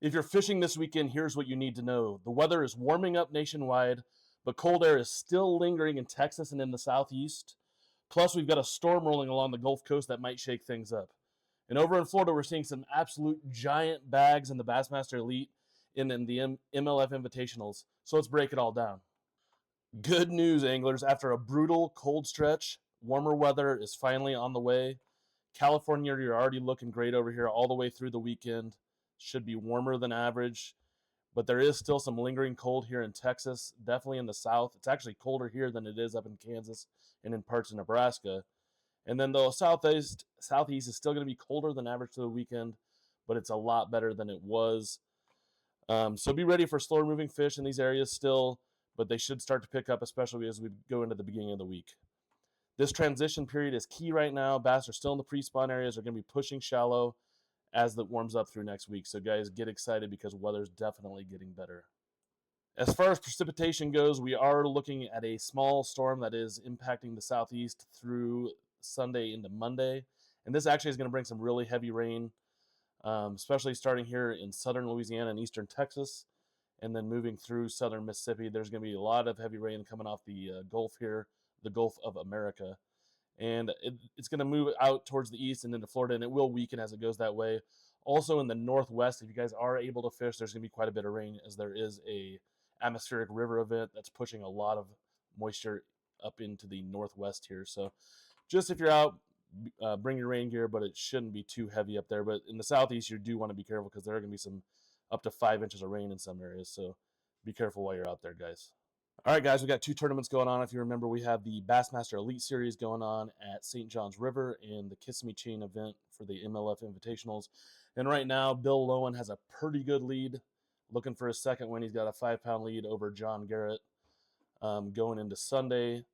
If you're fishing this weekend, here's what you need to know. The weather is warming up nationwide, but cold air is still lingering in Texas and in the southeast. Plus, we've got a storm rolling along the Gulf Coast that might shake things up. And over in Florida, we're seeing some absolute giant bags in the Bassmaster Elite and in the MLF Invitationals. So let's break it all down. Good news, anglers. After a brutal cold stretch, warmer weather is finally on the way. California, you're already looking great over here all the way through the weekend. Should be warmer than average, but there is still some lingering cold here in Texas, definitely in the south. It's actually colder here than it is up in Kansas and in parts of Nebraska. And then the southeast is still going to be colder than average to the weekend, but it's a lot better than it was. So be ready for slower moving fish in these areas still, but they should start to pick up, especially as we go into the beginning of the week. This transition period is key right now. Bass are still in the pre-spawn areas. They're going to be pushing shallow as it warms up through next week. So guys, get excited because weather's definitely getting better. As far as precipitation goes, we are looking at a small storm that is impacting the southeast through Sunday into Monday. And this actually is going to bring some really heavy rain, especially starting here in southern Louisiana and eastern Texas, and then moving through southern Mississippi. There's going to be a lot of heavy rain coming off the Gulf here, the Gulf of America. And it's going to move out towards the east and into Florida, and it will weaken as it goes that way. Also in the northwest, if you guys are able to fish, there's going to be quite a bit of rain as there is a atmospheric river event that's pushing a lot of moisture up into the northwest here. So just if you're out, bring your rain gear, but it shouldn't be too heavy up there. But in the southeast, you do want to be careful because there are going to be some up to 5 inches of rain in some areas. So be careful while you're out there, guys. All right, guys, we got 2 tournaments going on. If you remember, we have the Bassmaster Elite Series going on at St. John's River and the Kissimmee Chain event for the MLF Invitationals. And right now, Bill Lowen has a pretty good lead. Looking for his second win. He's got a 5-pound lead over John Garrett going into Sunday.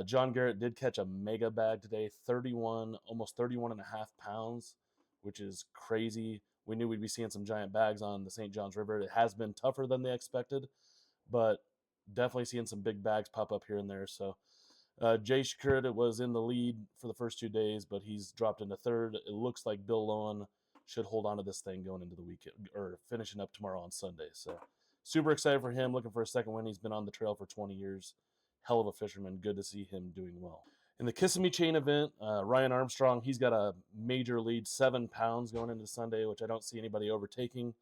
John Garrett did catch a mega bag today, almost 31 and a half pounds, which is crazy. We knew we'd be seeing some giant bags on the St. John's River. It has been tougher than they expected, but definitely seeing some big bags pop up here and there. So Jay Shakur was in the lead for the first 2 days, but he's dropped into third. It looks like Bill Lowen should hold on to this thing going into the weekend or finishing up tomorrow on Sunday. So super excited for him, looking for a second win. He's been on the trail for 20 years. Hell of a fisherman. Good to see him doing well. In the Kissimmee Chain event, Ryan Armstrong, he's got a major lead, 7 pounds going into Sunday, which I don't see anybody overtaking.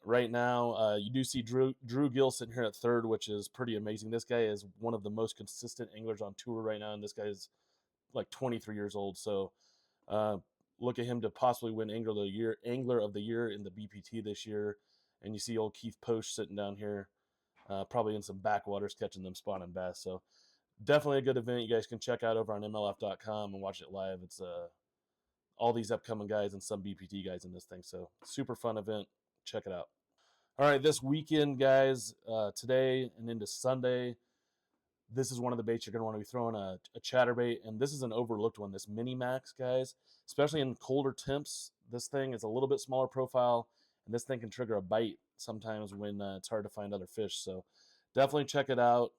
Right now, you do see Drew Gill sitting here at third, which is pretty amazing. This guy is one of the most consistent anglers on tour right now, and this guy is like 23 years old. So look at him to possibly win Angler of the Year in the BPT this year. And you see old Keith Posh sitting down here, probably in some backwaters catching them spawning bass. So definitely a good event. You guys can check out over on MLF.com and watch it live. It's all these upcoming guys and some BPT guys in this thing. So super fun event. Check it out. All right, this weekend, guys, today and into Sunday, this is one of the baits you're going to want to be throwing, a chatterbait, and this is an overlooked one, this Mini Max, guys. Especially in colder temps, this thing is a little bit smaller profile, and this thing can trigger a bite sometimes when it's hard to find other fish. So definitely check it out.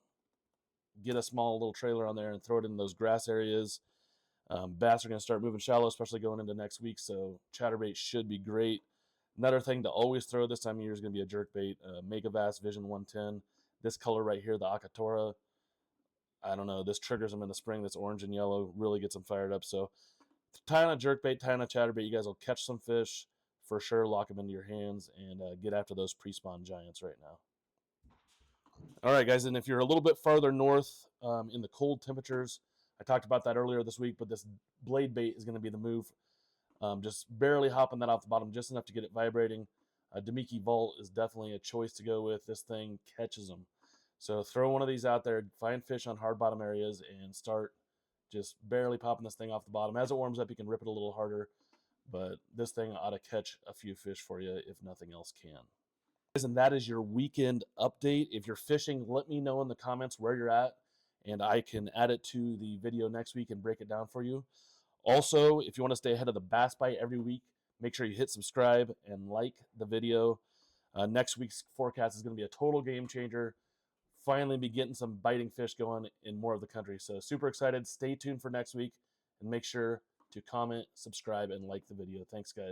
Get a small little trailer on there and throw it in those grass areas. Bass are going to start moving shallow, especially going into next week, so chatterbait should be great. Another thing to always throw this time of year is going to be a jerkbait, Megavast Vision 110. This color right here, the Akatora, I don't know, this triggers them in the spring. This orange and yellow really gets them fired up. So tie on a jerkbait, tie on a chatterbait, you guys will catch some fish for sure, lock them into your hands, and get after those pre-spawn giants right now. All right, guys, and if you're a little bit farther north in the cold temperatures, I talked about that earlier this week, but this blade bait is going to be the move. Just barely hopping that off the bottom, just enough to get it vibrating. Demiki Vault is definitely a choice to go with. This thing catches them. So throw one of these out there, find fish on hard bottom areas, and start just barely popping this thing off the bottom. As it warms up, you can rip it a little harder, but this thing ought to catch a few fish for you if nothing else can. And that is your weekend update. If you're fishing, let me know in the comments where you're at, and I can add it to the video next week and break it down for you. Also, if you want to stay ahead of the bass bite every week, make sure you hit subscribe and like the video. Next week's forecast is going to be a total game changer. Finally be getting some biting fish going in more of the country. So super excited. Stay tuned for next week and make sure to comment, subscribe, and like the video. Thanks, guys.